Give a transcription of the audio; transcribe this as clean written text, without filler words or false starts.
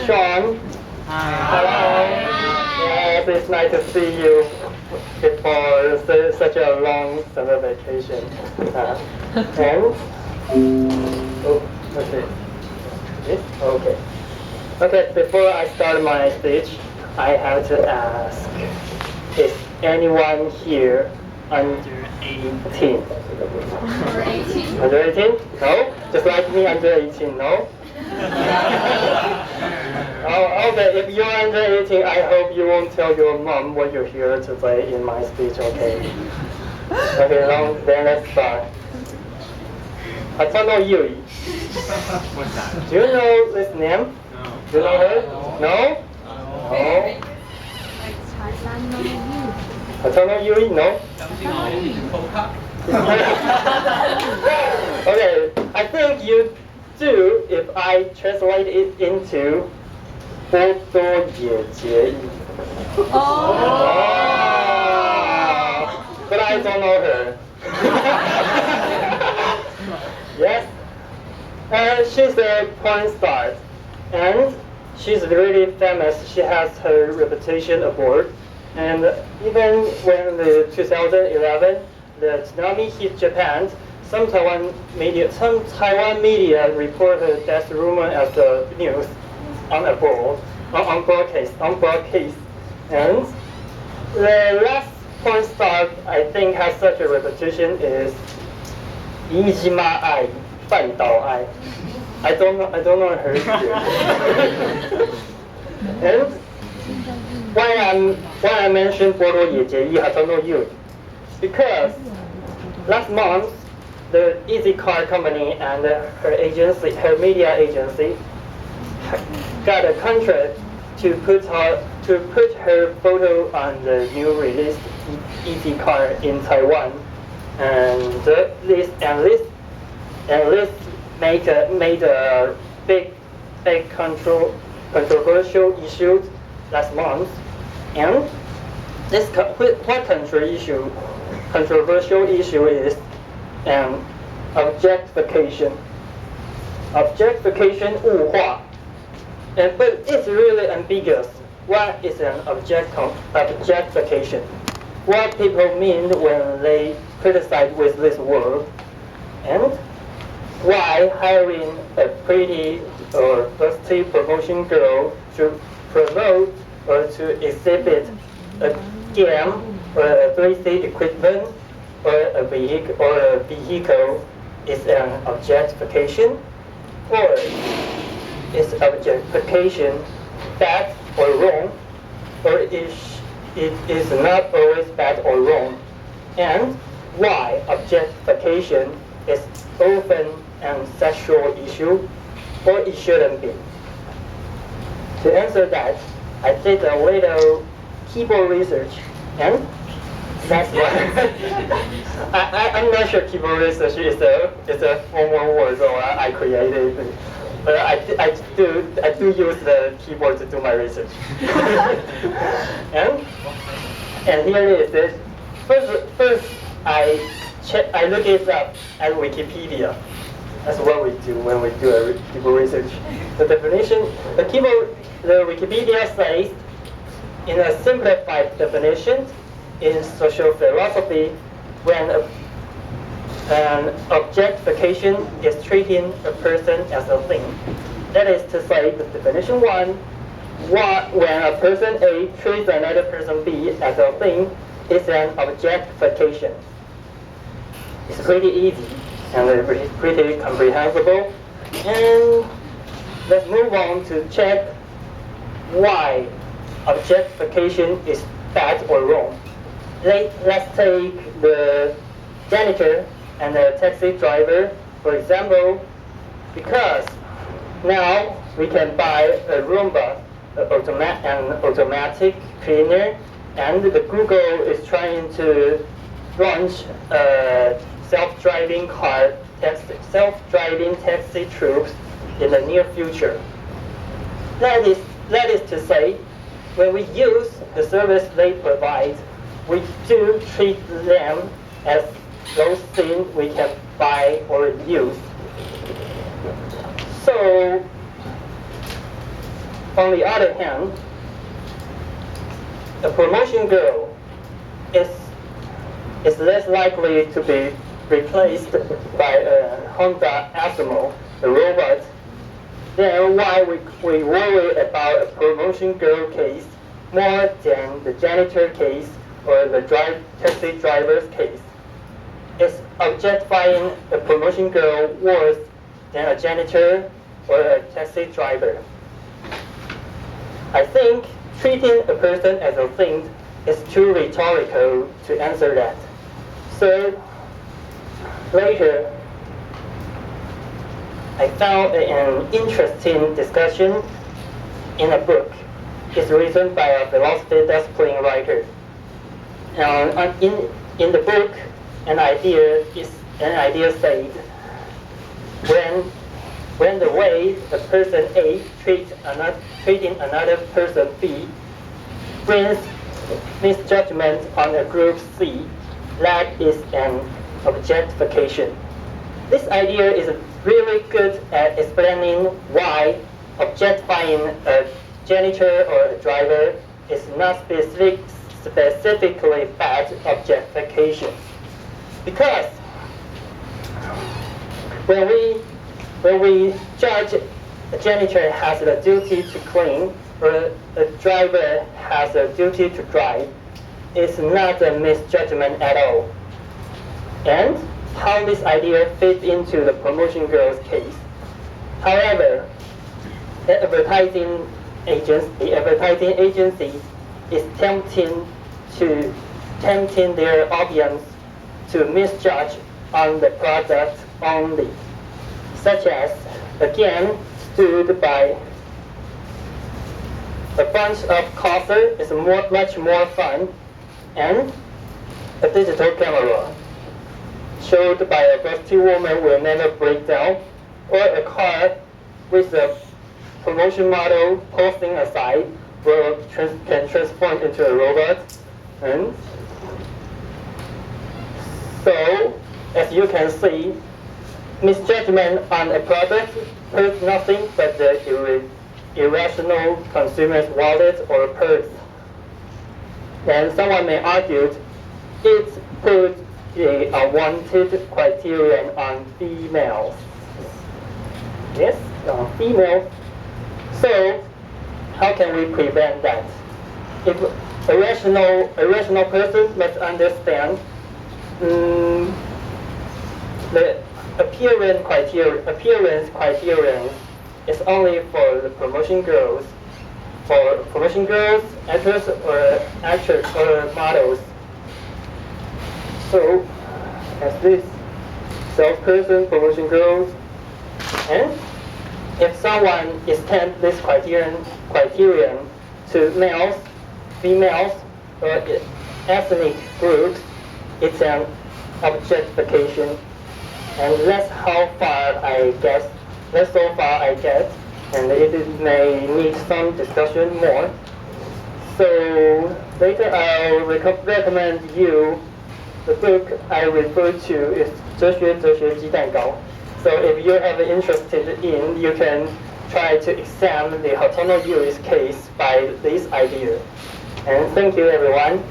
Sean. Hello. Yes, it's nice to see you before such a long summer vacation. And oh, okay. This? Okay. Okay. Before I start my speech, I have to ask: is anyone here under 18? Under 18? Under 18? No? Just like me, under 18, no? Oh, okay, if you're under 18, I hope you won't tell your mom what you're here to say in my speech, okay? Okay, now, then let's start. Atano Yui. What's that? Do you know this name? No. Do you know her? No? No? Atano Yui, no? Okay, I think you do if I translate it into 波多野结衣. But I don't know her. Yes. She's a porn star. And she's really famous. She has her reputation abroad. And even when the 2011, the tsunami hit Japan, some Taiwan media report her death rumor as the news on broadcast. And the last porn star I think has such a reputation is Ijima Ai, Fan Dao Ai. I don't know her either. And why I mentioned Bodo Yejeyi, I don't know you, because last month the Easy Car company and her media agency, got a contract to put her photo on the new released Easy Car in Taiwan, and this made a big controversial issue last month. And this controversial issue is objectification. Objectification 物化. But it's really ambiguous. What is an objectification? What people mean when they criticize with this word? And why hiring a pretty or busty promotion girl to promote or to exhibit a game or a 3C equipment or a vehicle is an objectification? Or is objectification bad or wrong? Or it is not always bad or wrong? And why objectification is often a sexual issue, or it shouldn't be? To answer that, I did a little keyboard research, and that's why I'm not sure keyboard research is a formal word, so I created it. But I do use the keyboard to do my research. and here it is. First I look it up at Wikipedia. That's what we do when we do a keyboard research. The definition, the Wikipedia says, in a simplified definition, in social philosophy, when an objectification is treating a person as a thing. That is to say, the definition one, when a person A treats another person B as a thing, is an objectification. It's pretty easy and pretty comprehensible. And let's move on to check why objectification is bad or wrong. Let's take the janitor and the taxi driver, for example, because now we can buy a Roomba, an automatic cleaner, and the Google is trying to launch a self-driving taxi troops in the near future. That is to say, when we use the service they provide, we do treat them as those things we can buy or use. So On the other hand, a promotion girl is less likely to be replaced by a Honda Asimo, a robot. Then why we worry about a promotion girl case more than the janitor case or the taxi driver's case? Is objectifying a promotion girl worse than a janitor or a taxi driver? I think treating a person as a thing is too rhetorical to answer that. So later, I found an interesting discussion in a book. It's written by a philosophy discipline writer. In the book, an idea said, when the way the person A treating another person B brings misjudgment on a group C, that is an objectification. This idea is really good at explaining why objectifying a janitor or a driver is not specifically bad objectification. Because when we judge a janitor has the duty to clean or a driver has a duty to drive, it's not a misjudgment at all. And how this idea fits into the promotion girl's case. However, the advertising agency is tempting their audience to misjudge on the product only, such as, again, stood by a bunch of closer is much more fun, and a digital camera showed by a busty woman will never break down, or a car with a promotion model posting aside can transform into a robot. And so, as you can see, misjudgment on a product hurts nothing but the irrational consumer's wallet or purse. And someone may argue it puts the unwanted criterion on females. Yes, on females. So, how can we prevent that? If a rational person must understand the appearance criterion is only for the promotion girls. For promotion girls, actors or models. So, as this salesperson, promotion girls, and if someone extends this criterion to males, females, or ethnic groups, it's an objectification. And that's how far I guess. That's so far I get, and it may need some discussion more. So later I'll recommend you the book I refer to is 哲学鸡蛋糕. So if you have interested in, you can try to examine the Hotono Yuri's case by this idea. And thank you everyone.